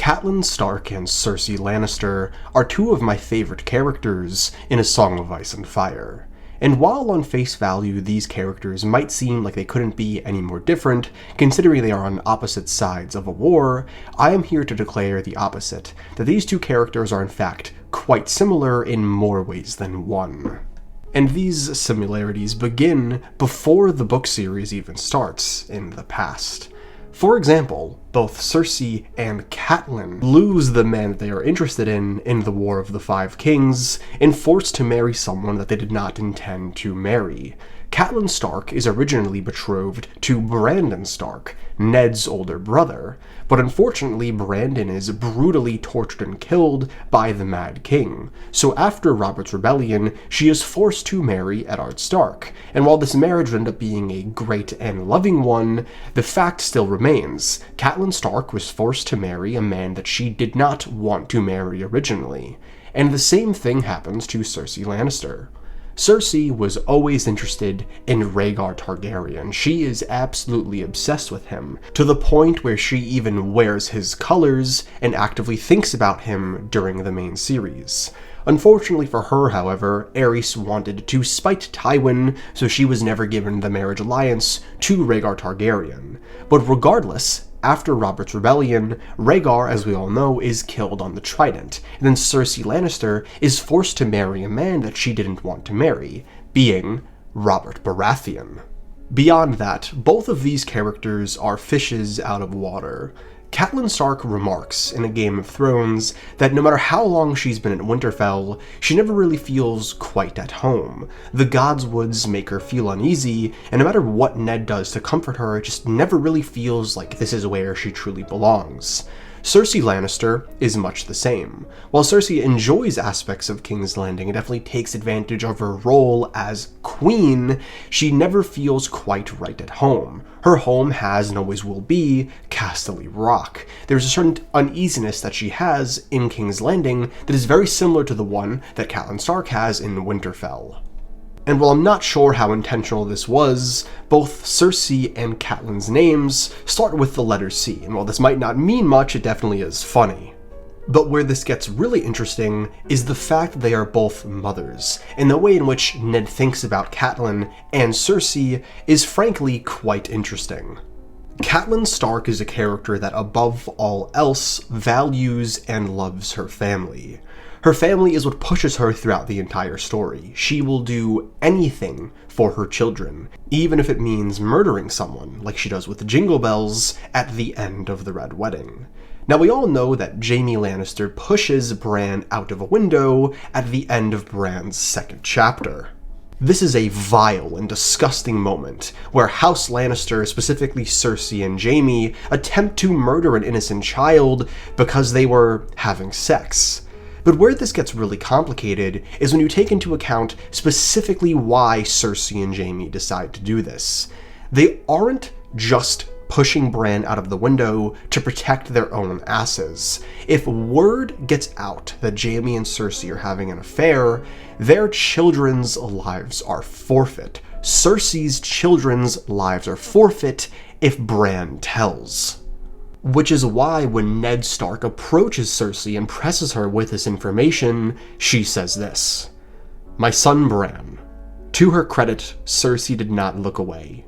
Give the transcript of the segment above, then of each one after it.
Catelyn Stark and Cersei Lannister are two of my favorite characters in A Song of Ice and Fire. And while on face value these characters might seem like they couldn't be any more different, considering they are on opposite sides of a war, I am here to declare the opposite, that these two characters are in fact quite similar in more ways than one. And these similarities begin before the book series even starts in the past. For example, both Cersei and Catelyn lose the man they are interested in the War of the Five Kings, and forced to marry someone that they did not intend to marry. Catelyn Stark is originally betrothed to Brandon Stark, Ned's older brother, but unfortunately Brandon is brutally tortured and killed by the Mad King. So after Robert's Rebellion, she is forced to marry Eddard Stark, and while this marriage would end up being a great and loving one, the fact still remains. Catelyn Stark was forced to marry a man that she did not want to marry originally. And the same thing happens to Cersei Lannister. Cersei was always interested in Rhaegar Targaryen. She is absolutely obsessed with him, to the point where she even wears his colors and actively thinks about him during the main series. Unfortunately for her, however, Aerys wanted to spite Tywin, so she was never given the marriage alliance to Rhaegar Targaryen. But regardless, after Robert's Rebellion, Rhaegar, as we all know, is killed on the Trident, and then Cersei Lannister is forced to marry a man that she didn't want to marry, being Robert Baratheon. Beyond that, both of these characters are fishes out of water. Catelyn Stark remarks in A Game of Thrones that no matter how long she's been at Winterfell, she never really feels quite at home. The Godswoods make her feel uneasy, and no matter what Ned does to comfort her, it just never really feels like this is where she truly belongs. Cersei Lannister is much the same. While Cersei enjoys aspects of King's Landing and definitely takes advantage of her role as queen, she never feels quite right at home. Her home has and always will be Casterly Rock. There's a certain uneasiness that she has in King's Landing that is very similar to the one that Catelyn Stark has in Winterfell. And while I'm not sure how intentional this was, both Cersei and Catelyn's names start with the letter C, and while this might not mean much, it definitely is funny. But where this gets really interesting is the fact that they are both mothers, and the way in which Ned thinks about Catelyn and Cersei is frankly quite interesting. Catelyn Stark is a character that above all else values and loves her family. Her family is what pushes her throughout the entire story. She will do anything for her children, even if it means murdering someone, like she does with Jingle Bells at the end of the Red Wedding. Now, we all know that Jaime Lannister pushes Bran out of a window at the end of Bran's second chapter. This is a vile and disgusting moment, where House Lannister, specifically Cersei and Jaime, attempt to murder an innocent child because they were having sex. But where this gets really complicated is when you take into account specifically why Cersei and Jaime decide to do this. They aren't just pushing Bran out of the window to protect their own asses. If word gets out that Jaime and Cersei are having an affair, their children's lives are forfeit. Cersei's children's lives are forfeit if Bran tells. Which is why when Ned Stark approaches Cersei and presses her with this information, she says this: "My son Bran." To her credit, Cersei did not look away.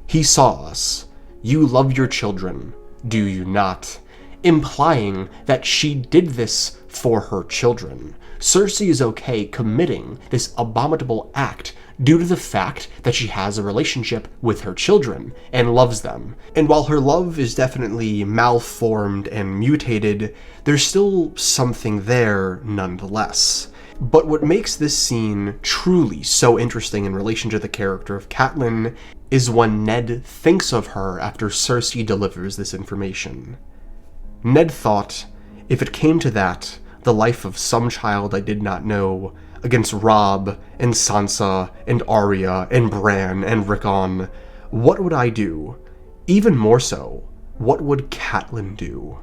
"He saw us. You love your children, do you not?" Implying that she did this for her children. Cersei is okay committing this abominable act due to the fact that she has a relationship with her children and loves them. And while her love is definitely malformed and mutated, there's still something there nonetheless. But what makes this scene truly so interesting in relation to the character of Catelyn is when Ned thinks of her after Cersei delivers this information. Ned thought, if it came to that, the life of some child I did not know, against Robb and Sansa and Arya and Bran and Rickon, what would I do? Even more so, what would Catelyn do?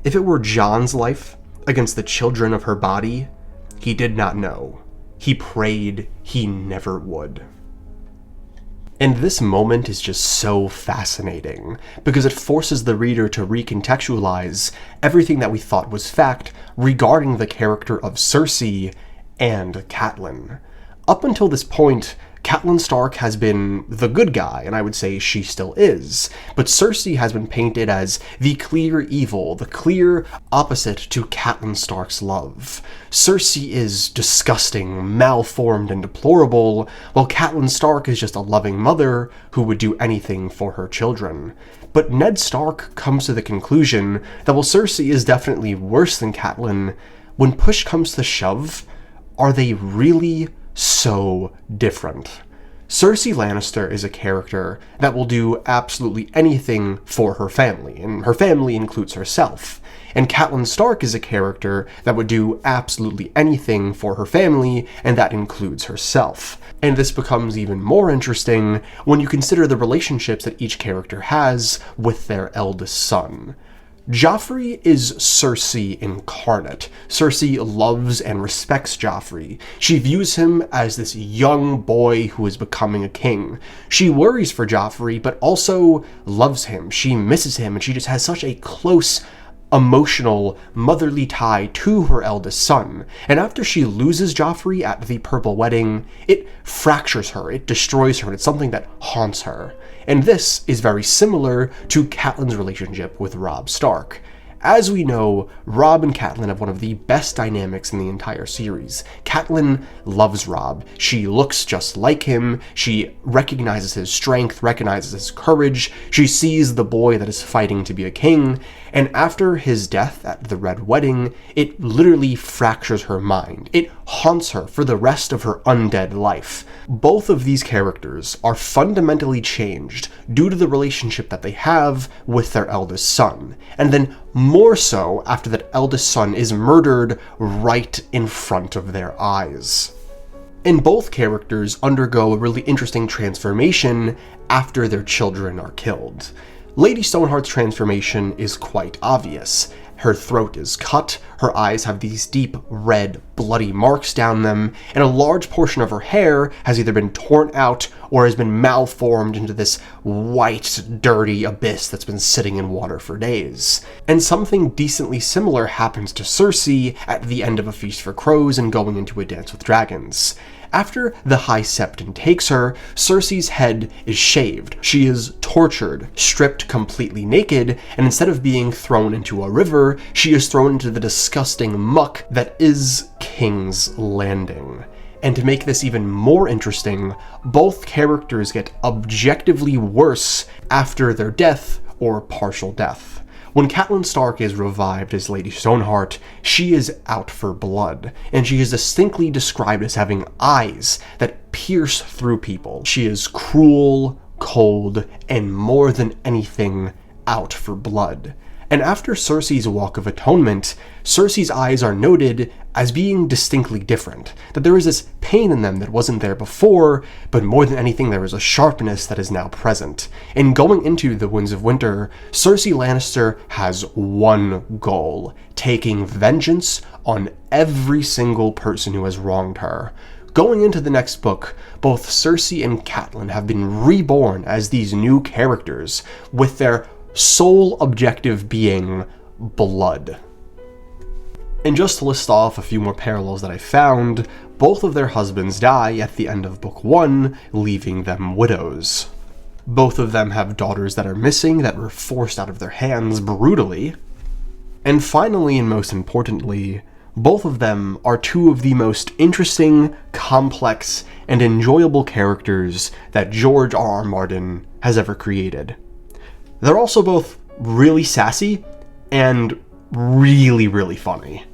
If it were Jon's life against the children of her body, he did not know. He prayed he never would. And this moment is just so fascinating, because it forces the reader to recontextualize everything that we thought was fact regarding the character of Cersei and Catelyn. Up until this point, Catelyn Stark has been the good guy, and I would say she still is, but Cersei has been painted as the clear evil, the clear opposite to Catelyn Stark's love. Cersei is disgusting, malformed, and deplorable, while Catelyn Stark is just a loving mother who would do anything for her children. But Ned Stark comes to the conclusion that while Cersei is definitely worse than Catelyn, when push comes to shove, are they really so different? Cersei Lannister is a character that will do absolutely anything for her family, and her family includes herself. And Catelyn Stark is a character that would do absolutely anything for her family, and that includes herself. And this becomes even more interesting when you consider the relationships that each character has with their eldest son. Joffrey is Cersei incarnate. Cersei loves and respects Joffrey. She views him as this young boy who is becoming a king. She worries for Joffrey, but also loves him. She misses him, and she just has such a close, emotional, motherly tie to her eldest son. And after she loses Joffrey at the Purple Wedding, it fractures her, it destroys her, and it's something that haunts her. And this is very similar to Catelyn's relationship with Robb Stark. As we know, Robb and Catelyn have one of the best dynamics in the entire series. Catelyn loves Robb. She looks just like him. She recognizes his strength, recognizes his courage. She sees the boy that is fighting to be a king. And after his death at the Red Wedding, it literally fractures her mind. It haunts her for the rest of her undead life. Both of these characters are fundamentally changed due to the relationship that they have with their eldest son. And then more so after that eldest son is murdered right in front of their eyes. And both characters undergo a really interesting transformation after their children are killed. Lady Stoneheart's transformation is quite obvious. Her throat is cut, her eyes have these deep, red, bloody marks down them, and a large portion of her hair has either been torn out or has been malformed into this white, dirty abyss that's been sitting in water for days. And something decently similar happens to Cersei at the end of A Feast for Crows and going into A Dance with Dragons. After the High Septon takes her, Cersei's head is shaved. She is tortured, stripped completely naked, and instead of being thrown into a river, she is thrown into the disgusting muck that is King's Landing. And to make this even more interesting, both characters get objectively worse after their death or partial death. When Catelyn Stark is revived as Lady Stoneheart, she is out for blood, and she is distinctly described as having eyes that pierce through people. She is cruel, cold, and more than anything, out for blood. And after Cersei's Walk of Atonement, Cersei's eyes are noted as being distinctly different, that there is this pain in them that wasn't there before, but more than anything there is a sharpness that is now present. And going into the Winds of Winter, Cersei Lannister has one goal: taking vengeance on every single person who has wronged her. Going into the next book, both Cersei and Catelyn have been reborn as these new characters, with their sole objective being blood. And just to list off a few more parallels that I found, both of their husbands die at the end of Book 1, leaving them widows. Both of them have daughters that are missing, that were forced out of their hands brutally. And finally, and most importantly, both of them are two of the most interesting, complex, and enjoyable characters that George R.R. Martin has ever created. They're also both really sassy and really, really funny.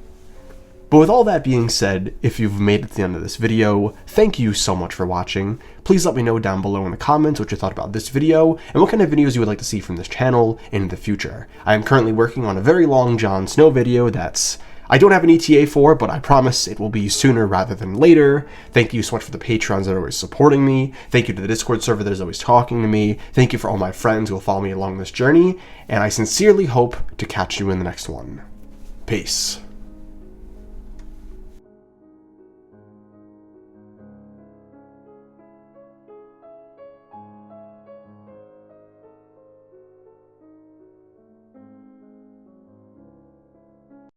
But with all that being said, if you've made it to the end of this video, thank you so much for watching. Please let me know down below in the comments what you thought about this video, and what kind of videos you would like to see from this channel in the future. I am currently working on a very long Jon Snow video that's I don't have an ETA for, but I promise it will be sooner rather than later. Thank you so much for the Patrons that are always supporting me. Thank you to the Discord server that is always talking to me. Thank you for all my friends who will follow me along this journey, and I sincerely hope to catch you in the next one. Peace.